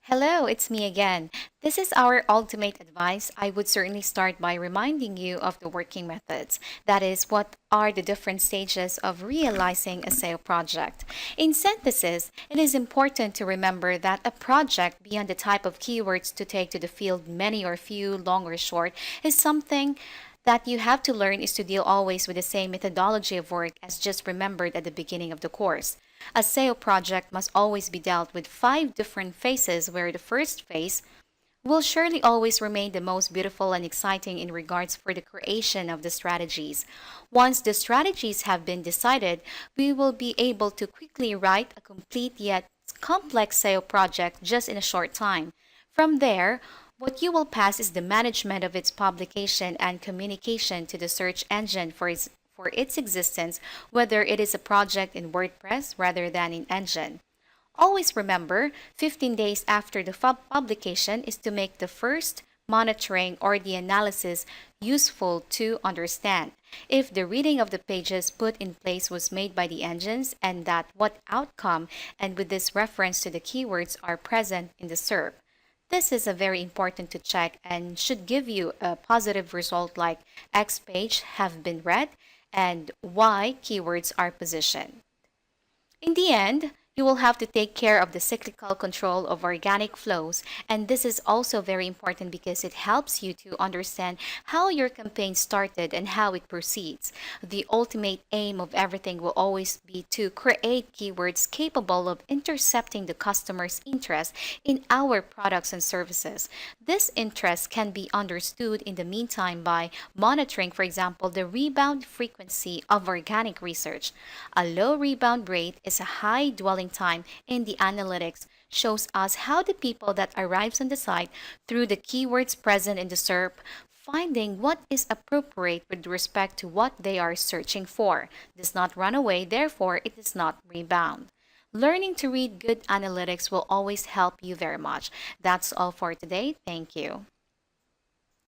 Hello, it's me again. This is our ultimate advice. I would certainly start by reminding you of the working methods. That is, what are the different stages of realizing a SEO project. In synthesis, it is important to remember that a project, beyond the type of keywords to take to the field, many or few, long or short, is something that you have to learn is to deal always with the same methodology of work as just remembered at the beginning of the course. A SEO project must always be dealt with five different phases, where the first phase will surely always remain the most beautiful and exciting in regards for the creation of the strategies. Once the strategies have been decided, we will be able to quickly write a complete yet complex SEO project just in a short time. From there, what you will pass is the management of its publication and communication to the search engine for its existence, whether it is a project in WordPress rather than in Engine. Always remember, 15 days after the publication is to make the first monitoring or the analysis useful to understand. If the reading of the pages put in place was made by the engines and that what outcome and with this reference to the keywords are present in the SERP. This is a very important to check and should give you a positive result like X page have been read and Y keywords are positioned. In the end, you will have to take care of the cyclical control of organic flows, and this is also very important because it helps you to understand how your campaign started and how it proceeds. The ultimate aim of everything will always be to create keywords capable of intercepting the customer's interest in our products and services. This interest can be understood in the meantime by monitoring, for example, the rebound frequency of organic research. A low rebound rate is a high dwelling time in the analytics shows us how the people that arrives on the site through the keywords present in the SERP finding what is appropriate with respect to what they are searching for does not run away, therefore it does not rebound. Learning to read good analytics will always help you very much. That's all for today. Thank you.